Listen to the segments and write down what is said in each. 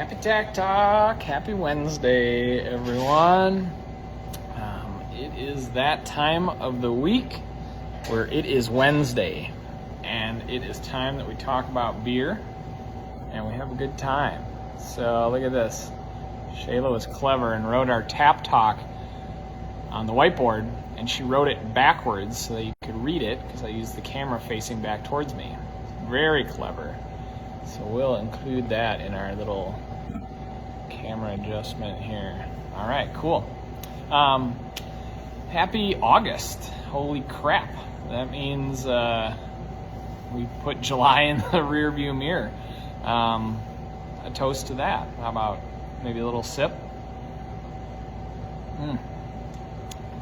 Happy Tack Talk. Happy Wednesday, everyone. It is that time of the week where it is Wednesday, and it is time that we talk about beer, and we have a good time. So look at this. Shayla was clever and wrote our tap talk on the whiteboard, and she wrote it backwards so that you could read it because I used the camera facing back towards me. Very clever. So we'll include that in our little camera adjustment here. All right, cool. Happy August. Holy crap. That means we put July in the rear view mirror. A toast to that. How about maybe a little sip?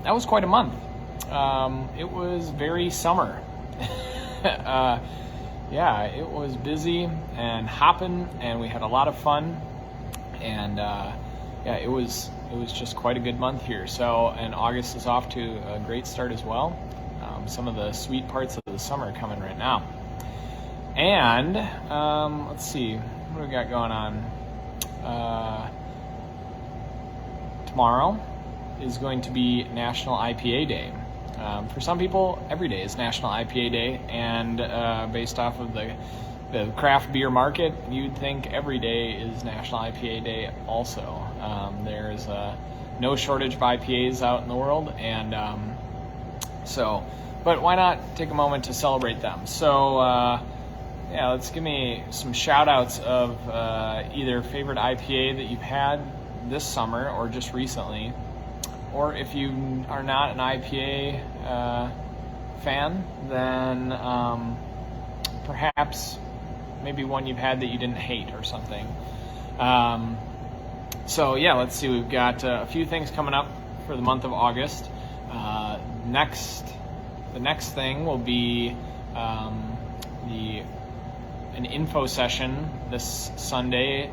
That was quite a month. It was very summer. Yeah, it was busy and hopping, and we had a lot of fun. And yeah, it was just quite a good month here. So, and August is off to a great start as well. Some of the sweet parts of the summer are coming right now. And let's see, what do we got going on? Tomorrow is going to be National IPA Day. For some people, every day is National IPA Day, and based off of the craft beer market, you'd think every day is National IPA Day also. There's no shortage of IPAs out in the world, and but why not take a moment to celebrate them? So yeah, let's give me some shout outs of either favorite IPA that you've had this summer or just recently. Or if you are not an IPA fan, then perhaps maybe one you've had that you didn't hate or something. So yeah, let's see. We've got a few things coming up for the month of August. The next thing will be an info session this Sunday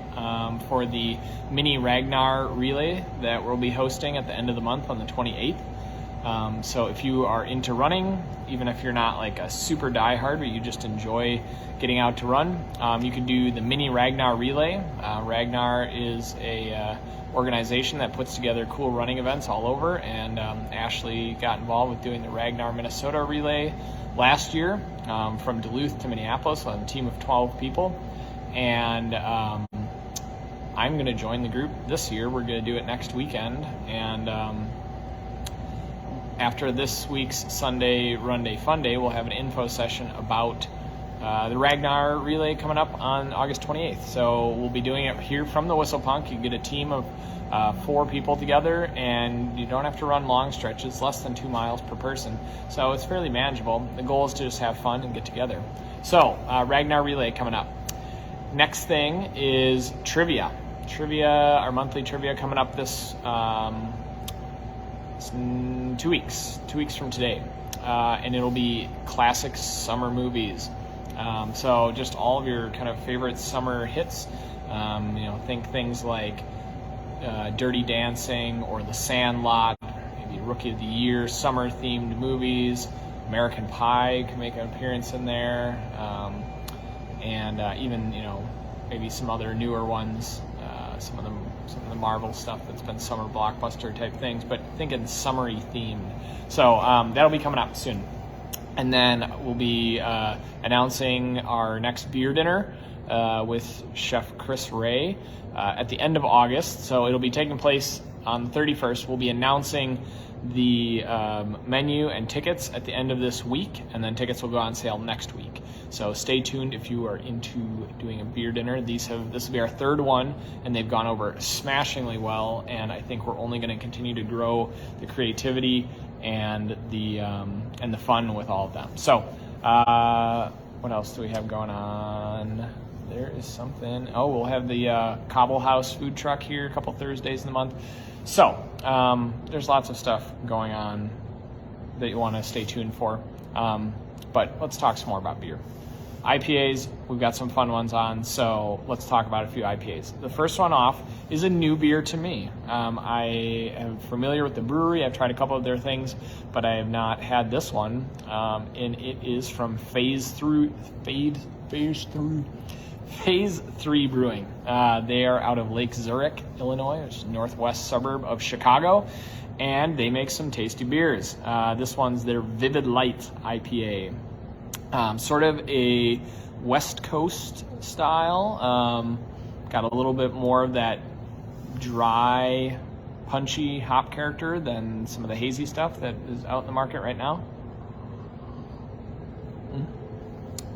for the mini Ragnar relay that we'll be hosting at the end of the month on the 28th. So if you are into running, even if you're not like a super diehard, but you just enjoy getting out to run, you can do the mini Ragnar relay. Ragnar is a organization that puts together cool running events all over, and Ashley got involved with doing the Ragnar Minnesota relay last year from Duluth to Minneapolis on a team of 12 people, and I'm going to join the group this year. We're going to do it next weekend, and after this week's Sunday Run Day Fun Day, we'll have an info session about the Ragnar relay coming up on August 28th. So we'll be doing it here from the Whistle Punk. You get a team of 4 people together, and you don't have to run long stretches, less than 2 miles per person. So it's fairly manageable. The goal is to just have fun and get together. So Ragnar relay coming up. Next thing is trivia. Our monthly trivia coming up this 2 weeks. 2 weeks from today. And it'll be classic summer movies. So just all of your kind of favorite summer hits. Think things like Dirty Dancing or The Sandlot, maybe Rookie of the Year, summer-themed movies. American Pie can make an appearance in there, and even maybe some other newer ones. Some of the Marvel stuff that's been summer blockbuster type things, but thinking summery themed. So that'll be coming up soon. And then we'll be announcing our next beer dinner with Chef Chris Ray at the end of August. So it'll be taking place on the 31st. We'll be announcing the menu and tickets at the end of this week, and then tickets will go on sale next week. So stay tuned if you are into doing a beer dinner. This will be our 3rd one, and they've gone over smashingly well, and I think we're only going to continue to grow the creativity and the fun with all of them. So what else do we have going on? There is something. Oh, we'll have the Cobble House food truck here a couple Thursdays in the month. So there's lots of stuff going on that you want to stay tuned for. But let's talk some more about beer. IPAs, we've got some fun ones on, so let's talk about a few IPAs. The first one off is a new beer to me. I am familiar with the brewery. I've tried a couple of their things, but I have not had this one. And it is from Phase 3 Phase 3 Brewing. They are out of Lake Zurich, Illinois, which is a northwest suburb of Chicago, and they make some tasty beers. This one's their Vivid Light IPA. Sort of a West Coast style. Got a little bit more of that dry, punchy hop character than some of the hazy stuff that is out in the market right now.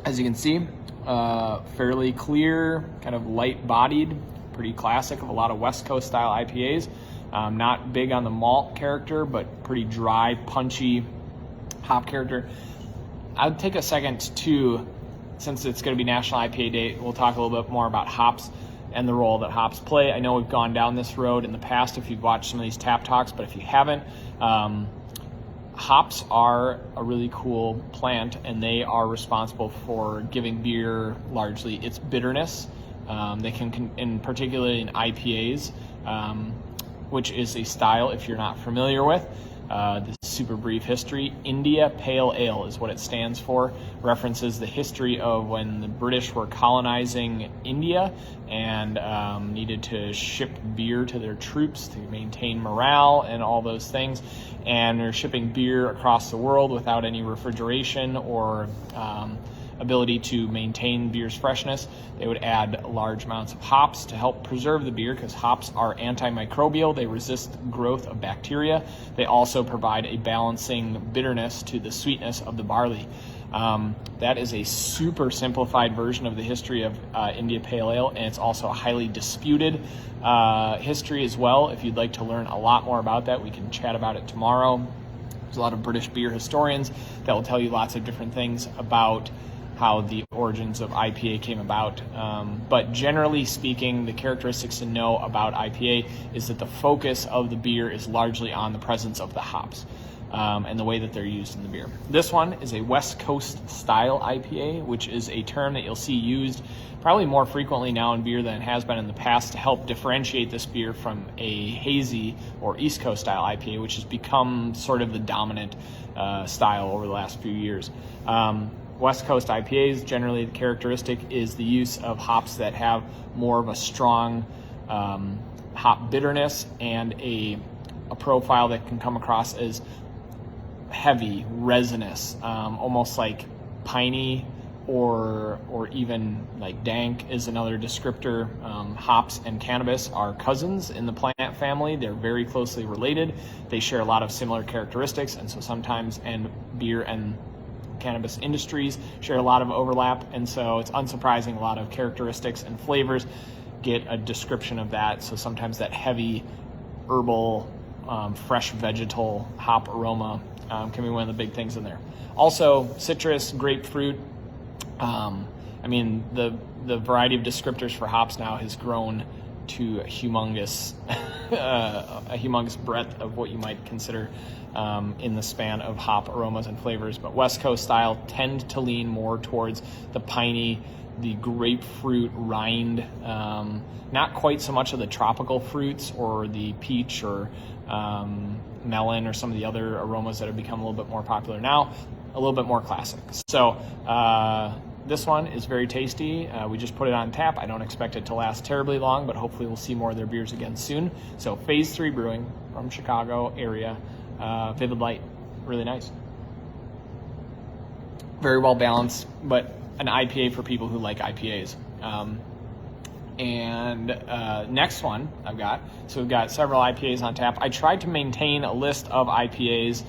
As you can see, fairly clear, kind of light-bodied, pretty classic of a lot of West Coast style IPAs. Not big on the malt character, but pretty dry, punchy hop character. I'd take a second to, since it's going to be National IPA Day, we'll talk a little bit more about hops and the role that hops play. I know we've gone down this road in the past if you've watched some of these tap talks, but if you haven't, hops are a really cool plant, and they are responsible for giving beer largely its bitterness. They can, in particularly in IPAs, which is a style, if you're not familiar with, this super brief history. India Pale Ale is what it stands for. References the history of when the British were colonizing India and needed to ship beer to their troops to maintain morale and all those things. And they're shipping beer across the world without any refrigeration or ability to maintain beer's freshness. They would add large amounts of hops to help preserve the beer, because hops are antimicrobial. They resist growth of bacteria. They also provide a balancing bitterness to the sweetness of the barley. That is a super simplified version of the history of India Pale Ale, and it's also a highly disputed history as well. If you'd like to learn a lot more about that, we can chat about it tomorrow. There's a lot of British beer historians that will tell you lots of different things about how the origins of IPA came about. But generally speaking, the characteristics to know about IPA is that the focus of the beer is largely on the presence of the hops and the way that they're used in the beer. This one is a West Coast style IPA, which is a term that you'll see used probably more frequently now in beer than it has been in the past to help differentiate this beer from a hazy or East Coast style IPA, which has become sort of the dominant style over the last few years. West Coast IPAs, generally the characteristic is the use of hops that have more of a strong hop bitterness and a profile that can come across as heavy, resinous, almost like piney or even like dank is another descriptor. Hops and cannabis are cousins in the plant family. They're very closely related. They share a lot of similar characteristics, and so sometimes, and beer and cannabis industries share a lot of overlap, and so it's unsurprising a lot of characteristics and flavors get a description of that. So sometimes that heavy herbal, fresh vegetal hop aroma can be one of the big things in there. Also citrus, grapefruit. I mean, the variety of descriptors for hops now has grown to a humongous breadth of what you might consider in the span of hop aromas and flavors. But West Coast style tend to lean more towards the piney, the grapefruit rind, not quite so much of the tropical fruits or the peach or melon or some of the other aromas that have become a little bit more popular now, a little bit more classic. So this one is very tasty. We just put it on tap. I don't expect it to last terribly long, but hopefully we'll see more of their beers again soon. So Phase 3 Brewing from Chicago area, Vivid Light, really nice. Very well balanced, but an IPA for people who like IPAs. Next one I've got, so we've got several IPAs on tap. I tried to maintain a list of IPAs,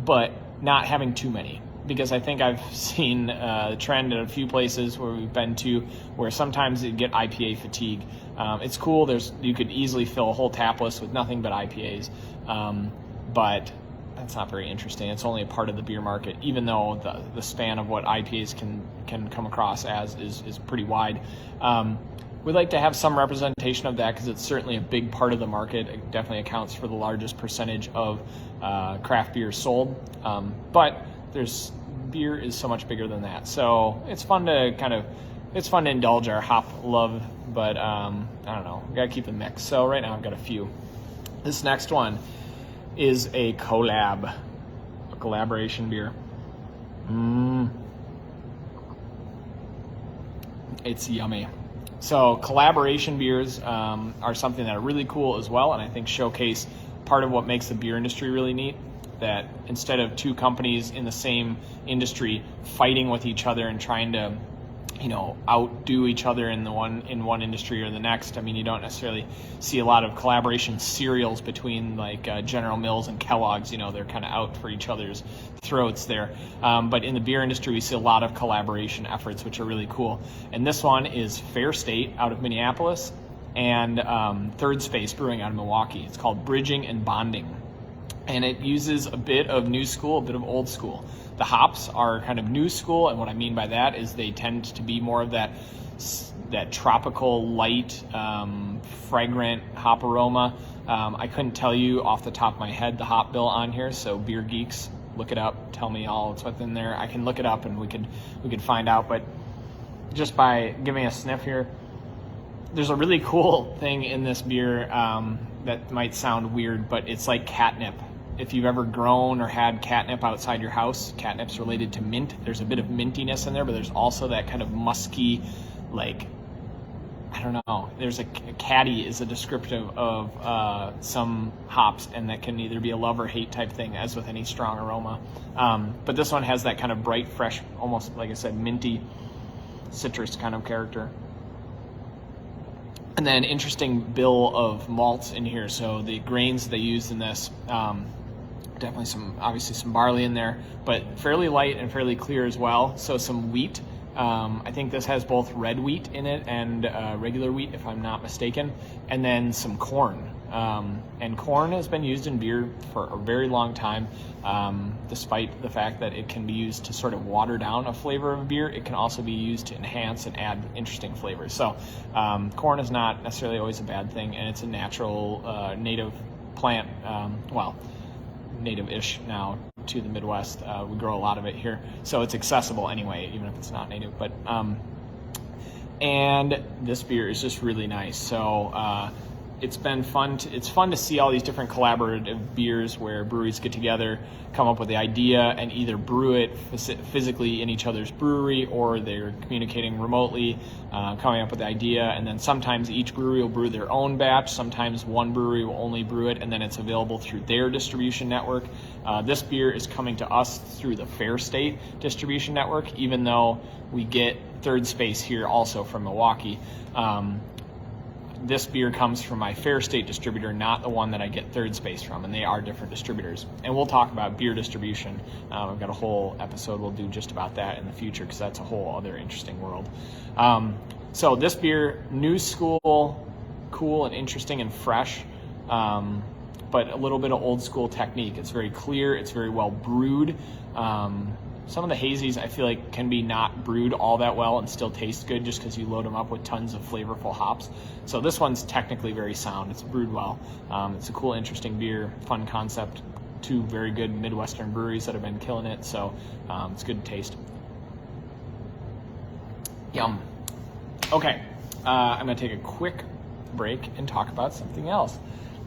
but not having too many, because I think I've seen the trend in a few places where we've been to where sometimes you get IPA fatigue. It's cool. You could easily fill a whole tap list with nothing but IPAs, but that's not very interesting. It's only a part of the beer market, even though the span of what IPAs can come across as is pretty wide. We'd like to have some representation of that because it's certainly a big part of the market. It definitely accounts for the largest percentage of craft beer sold. But beer is so much bigger than that. So it's fun to indulge our hop love, but I don't know, we gotta keep the mix. So right now I've got a few. This next one is a collaboration beer. It's yummy. So collaboration beers are something that are really cool as well, and I think showcase part of what makes the beer industry really neat. That instead of two companies in the same industry fighting with each other and trying to, outdo each other in one industry or the next. I mean, you don't necessarily see a lot of collaboration cereals between like General Mills and Kellogg's. They're kind of out for each other's throats there. But in the beer industry, we see a lot of collaboration efforts, which are really cool. And this one is Fair State out of Minneapolis and Third Space Brewing out of Milwaukee. It's called Bridging and Bonding. And it uses a bit of new school, a bit of old school. The hops are kind of new school, and what I mean by that is they tend to be more of that tropical, light, fragrant hop aroma. I couldn't tell you off the top of my head the hop bill on here, so beer geeks, look it up, tell me all it's within there. I can look it up and we could find out, but just by giving a sniff here, there's a really cool thing in this beer that might sound weird, but it's like catnip. If you've ever grown or had catnip outside your house, catnip's related to mint. There's a bit of mintiness in there, but there's also that kind of musky, like, I don't know. There's a caddy is a descriptive of some hops, and that can either be a love or hate type thing, as with any strong aroma. But this one has that kind of bright, fresh, almost, like I said, minty, citrus kind of character. And then interesting bill of malts in here. So the grains they used in this, definitely obviously some barley in there, but fairly light and fairly clear as well. So some wheat. I think this has both red wheat in it and regular wheat, if I'm not mistaken, and then some corn. And corn has been used in beer for a very long time, despite the fact that it can be used to sort of water down a flavor of a beer. It can also be used to enhance and add interesting flavors. So corn is not necessarily always a bad thing, and it's a natural native plant, native-ish now to the Midwest. We grow a lot of it here, so it's accessible anyway, even if it's not native. But and this beer is just really nice. So it's been fun. It's fun to see all these different collaborative beers where breweries get together, come up with the idea, and either brew it physically in each other's brewery, or they're communicating remotely, coming up with the idea, and then sometimes each brewery will brew their own batch. Sometimes one brewery will only brew it, and then it's available through their distribution network. This beer is coming to us through the Fair State distribution network, even though we get Third Space here also from Milwaukee. This beer comes from my Fair State distributor, not the one that I get Third Space from, and they are different distributors. And we'll talk about beer distribution. I've got a whole episode we'll do just about that in the future, because that's a whole other interesting world. So this beer, new school, cool and interesting and fresh, but a little bit of old school technique. It's very clear, it's very well brewed. Some of the hazies I feel like can be not brewed all that well and still taste good, just because you load them up with tons of flavorful hops. So this one's technically very sound. It's brewed well. It's a cool, interesting beer, fun concept. Two very good Midwestern breweries that have been killing it, so it's good to taste. Yum. Okay, I'm going to take a quick break and talk about something else.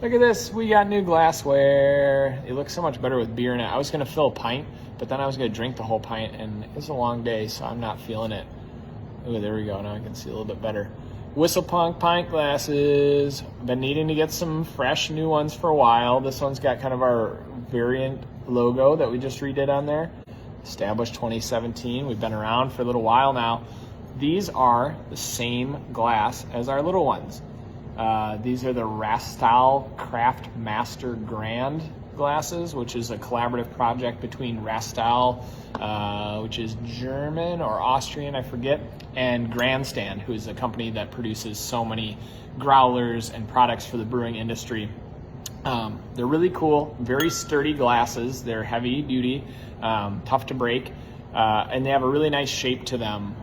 Look at this, we got new glassware. It looks so much better with beer in it. I was going to fill a pint, but then I was going to drink the whole pint, and it's a long day, so I'm not feeling it. Oh, there we go. Now I can see a little bit better. Whistlepunk pint glasses. Been needing to get some fresh new ones for a while. This one's got kind of our variant logo that we just redid on there. Established 2017. We've been around for a little while now. These are the same glass as our little ones. These are the Rastal Craft Master Grand glasses, which is a collaborative project between Rastal, which is German or Austrian, I forget, and Grandstand, who is a company that produces so many growlers and products for the brewing industry. They're really cool, very sturdy glasses. They're heavy duty, tough to break. And they have a really nice shape to them.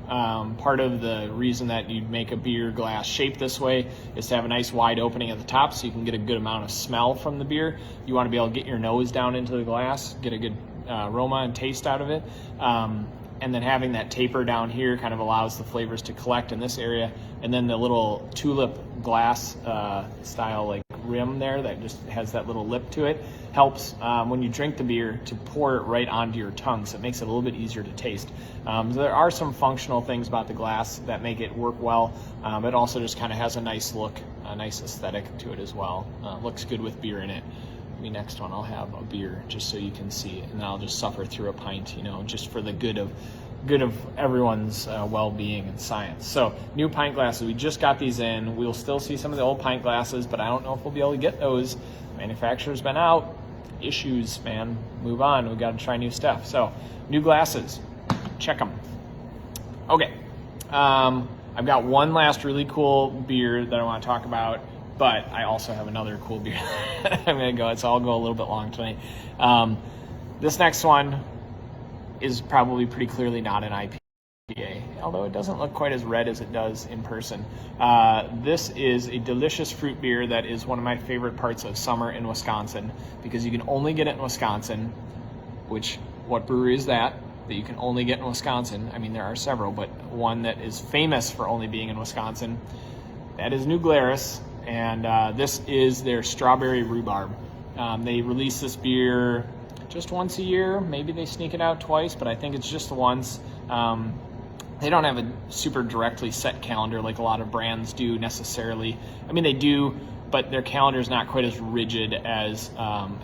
Part of the reason that you'd make a beer glass shaped this way is to have a nice wide opening at the top so you can get a good amount of smell from the beer. You want to be able to get your nose down into the glass, get a good aroma and taste out of it. And then having that taper down here kind of allows the flavors to collect in this area. And then the little tulip glass style, like rim there that just has that little lip to it helps when you drink the beer to pour it right onto your tongue, so it makes it a little bit easier to taste. So there are some functional things about the glass that make it work well. It also just kind of has a nice look, a nice aesthetic to it as well. Looks good with beer in it. Maybe next one I'll have a beer just so you can see it, and then I'll just suffer through a pint, just for the good of everyone's well-being and science. So new pint glasses, we just got these in. We'll still see some of the old pint glasses, but I don't know if we'll be able to get those. Manufacturer's been out. Issues, man. Move on. We've got to try new stuff. So new glasses, check them. Okay, I've got one last really cool beer that I want to talk about, but I also have another cool beer I'm going to go. So I'll go a little bit long tonight. This next one is probably pretty clearly not an IPA, although it doesn't look quite as red as it does in person. This is a delicious fruit beer that is one of my favorite parts of summer in Wisconsin, because you can only get it in Wisconsin. What brewery is that you can only get in Wisconsin? I mean, there are several, but one that is famous for only being in Wisconsin, that is New Glarus, and this is their strawberry rhubarb. They release this beer just once a year. Maybe they sneak it out twice, but I think it's just once. They don't have a super directly set calendar like a lot of brands do necessarily. I mean, they do, but their calendar is not quite as rigid as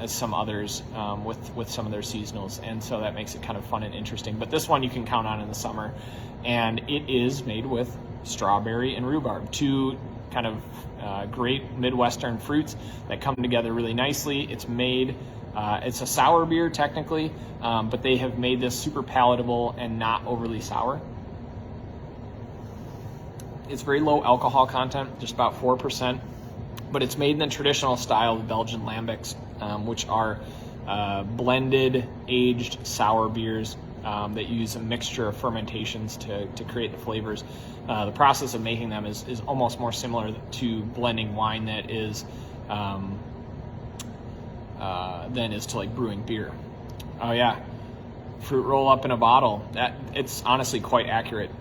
some others with some of their seasonals, and so that makes it kind of fun and interesting. But this one you can count on in the summer, and it is made with strawberry and rhubarb, two kind of great Midwestern fruits that come together really nicely. It's a sour beer technically, but they have made this super palatable and not overly sour. It's very low alcohol content, just about 4%, but it's made in the traditional style of Belgian lambics, which are blended, aged sour beers that use a mixture of fermentations to create the flavors. The process of making them is almost more similar to blending wine than is to like brewing beer. Oh yeah, fruit roll up in a bottle. It's honestly quite accurate.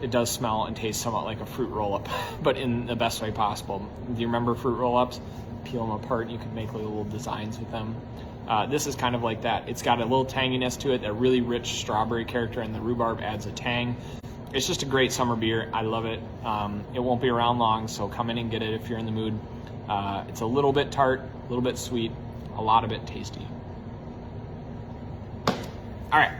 It does smell and taste somewhat like a fruit roll up, but in the best way possible. Do you remember fruit roll ups? Peel them apart, you could make little designs with them. This is kind of like that. It's got a little tanginess to it, a really rich strawberry character, and the rhubarb adds a tang. It's just a great summer beer. I love it. It won't be around long, so come in and get it if you're in the mood. It's a little bit tart, a little bit sweet, a lot of it tasty. All right,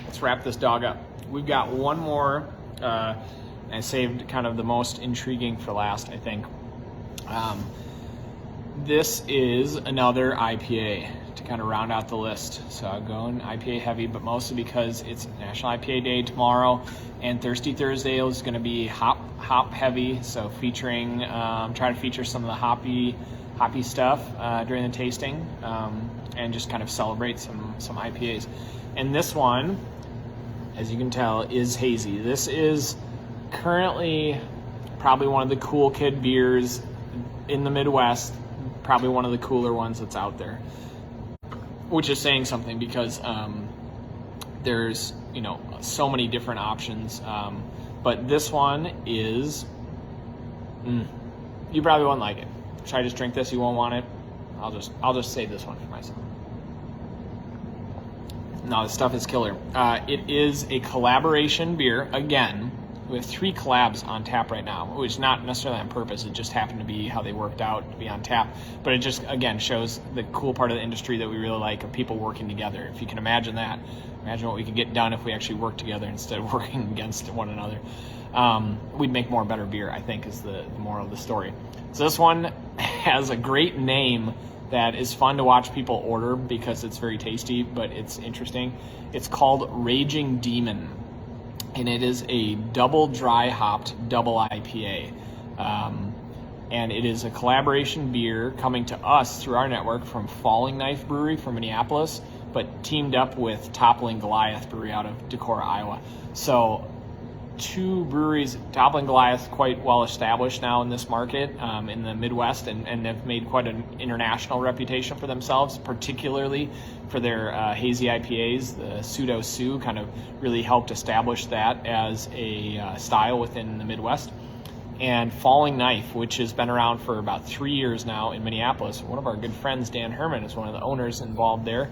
let's wrap this dog up. We've got one more. I saved kind of the most intriguing for last, I think. This is another IPA to kind of round out the list. So I'm going IPA heavy, but mostly because it's National IPA Day tomorrow, and Thirsty Thursday is going to be hop heavy. So featuring, try to feature some of the hoppy stuff during the tasting, and just kind of celebrate some IPAs. And this one, as you can tell, is hazy. This is currently probably one of the cool kid beers in the Midwest, probably one of the cooler ones that's out there, which is saying something because there's so many different options, but this one is you probably won't like it. Should I just drink this? You won't want it. I'll just save this one for myself. No, this stuff is killer. It is a collaboration beer. Again, we have 3 collabs on tap right now, which is not necessarily on purpose. It just happened to be how they worked out to be on tap. But it just, again, shows the cool part of the industry that we really like, of people working together. If you can imagine that, imagine what we could get done if we actually worked together instead of working against one another. We'd make more better beer, I think, is the moral of the story. So this one has a great name that is fun to watch people order because it's very tasty, but it's interesting. It's called Raging Demon, and it is a double dry hopped double IPA. And it is a collaboration beer coming to us through our network from Falling Knife Brewery from Minneapolis, but teamed up with Toppling Goliath Brewery out of Decorah, Iowa. So 2 breweries, Toppling Goliath, quite well established now in this market in the Midwest, and have made quite an international reputation for themselves, particularly for their hazy IPAs. The Pseudo Sue kind of really helped establish that as a style within the Midwest. and Falling Knife, which has been around for about 3 years now in Minneapolis. One of our good friends, Dan Herman, is one of the owners involved there,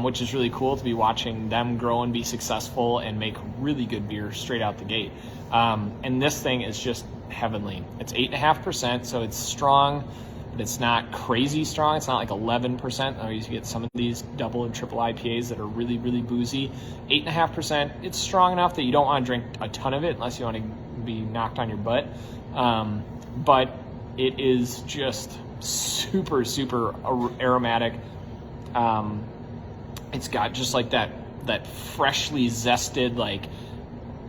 which is really cool to be watching them grow and be successful and make really good beer straight out the gate. And this thing is just heavenly. It's 8.5%, so it's strong, but it's not crazy strong. It's not like 11%. I used to get some of these double and triple IPAs that are really, really boozy. 8.5%. It's strong enough that you don't want to drink a ton of it unless you want to be knocked on your butt. But it is just super, super aromatic. It's got just like that freshly zested, like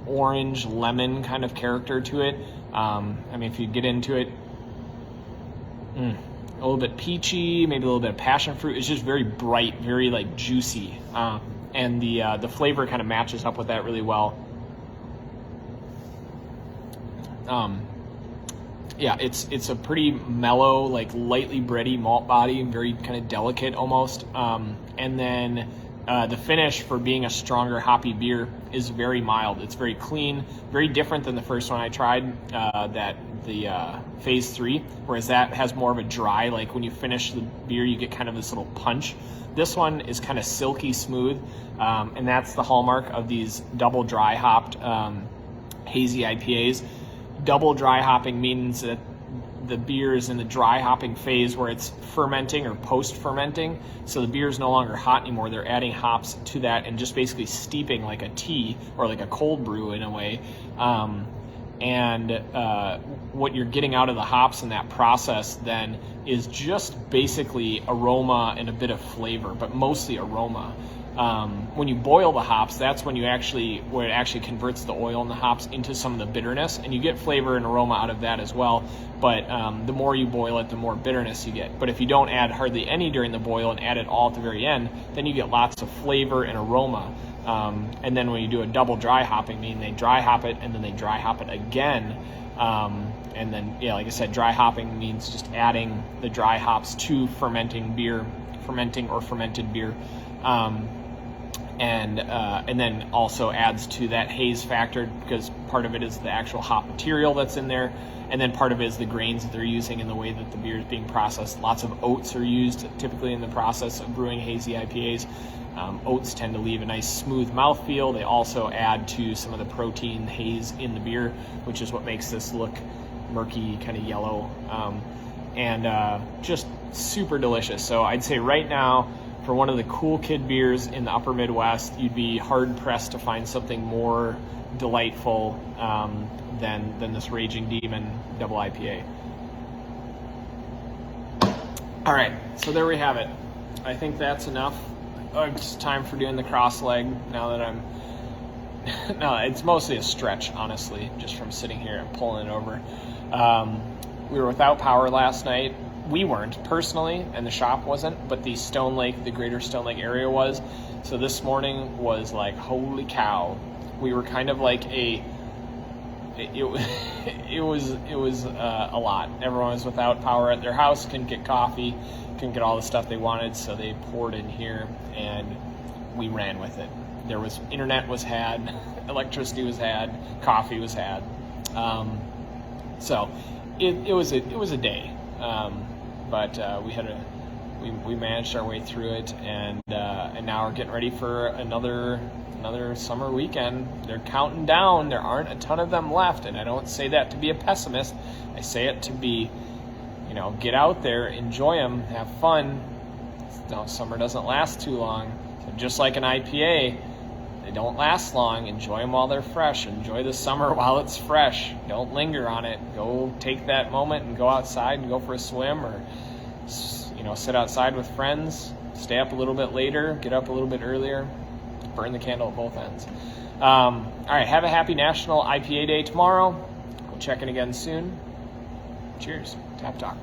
orange lemon kind of character to it. I mean, if you get into it, a little bit peachy, maybe a little bit of passion fruit. It's just very bright, very like juicy, and the flavor kind of matches up with that really well. Yeah, it's a pretty mellow, like lightly bready malt body, very kind of delicate almost. And then the finish, for being a stronger hoppy beer, is very mild. It's very clean, very different than the first one I tried, the Phase 3, whereas that has more of a dry, like when you finish the beer, you get kind of this little punch. This one is kind of silky smooth, and that's the hallmark of these double dry hopped hazy IPAs. Double dry hopping means that the beer is in the dry hopping phase where it's fermenting or post-fermenting, so the beer is no longer hot anymore. They're adding hops to that and just basically steeping like a tea or like a cold brew in a way. What you're getting out of the hops in that process then is just basically aroma and a bit of flavor, but mostly aroma. When you boil the hops, that's when where it actually converts the oil in the hops into some of the bitterness, and you get flavor and aroma out of that as well. But the more you boil it, the more bitterness you get. But if you don't add hardly any during the boil and add it all at the very end, then you get lots of flavor and aroma. And then when you do a double dry hopping, meaning they dry hop it and then they dry hop it again. And then, yeah, like I said, dry hopping means just adding the dry hops to fermenting or fermented beer. And then also adds to that haze factor, because part of it is the actual hop material that's in there, and then part of it is the grains that they're using in the way that the beer is being processed. Lots of oats are used typically in the process of brewing hazy IPAs. Oats tend to leave a nice smooth mouthfeel. They also add to some of the protein haze in the beer, which is what makes this look murky, kind of yellow, and just super delicious. So I'd say right now, for one of the cool kid beers in the upper Midwest, you'd be hard pressed to find something more delightful than this Raging Demon double IPA. All right, so there we have it. I think that's enough. It's time for doing the cross leg now that no, it's mostly a stretch, honestly, just from sitting here and pulling it over. We were without power last night. We weren't personally, and the shop wasn't, but the Stone Lake, the greater Stone Lake area was. So this morning was like, holy cow. We were kind of like it was a lot. Everyone was without power at their house, couldn't get coffee, couldn't get all the stuff they wanted, so they poured in here and we ran with it. There was internet was had, electricity was had, coffee was had. So it was a day. But we managed our way through it, and now we're getting ready for another summer weekend. They're counting down. There aren't a ton of them left, and I don't say that to be a pessimist. I say it to be, get out there, enjoy them, have fun. Summer doesn't last too long. So just like an IPA, they don't last long. Enjoy them while they're fresh. Enjoy the summer while it's fresh. Don't linger on it. Go take that moment and go outside and go for a swim, or sit outside with friends. Stay up a little bit later. Get up a little bit earlier. Burn the candle at both ends. All right. Have a happy National IPA Day tomorrow. We'll check in again soon. Cheers. Tap Talk.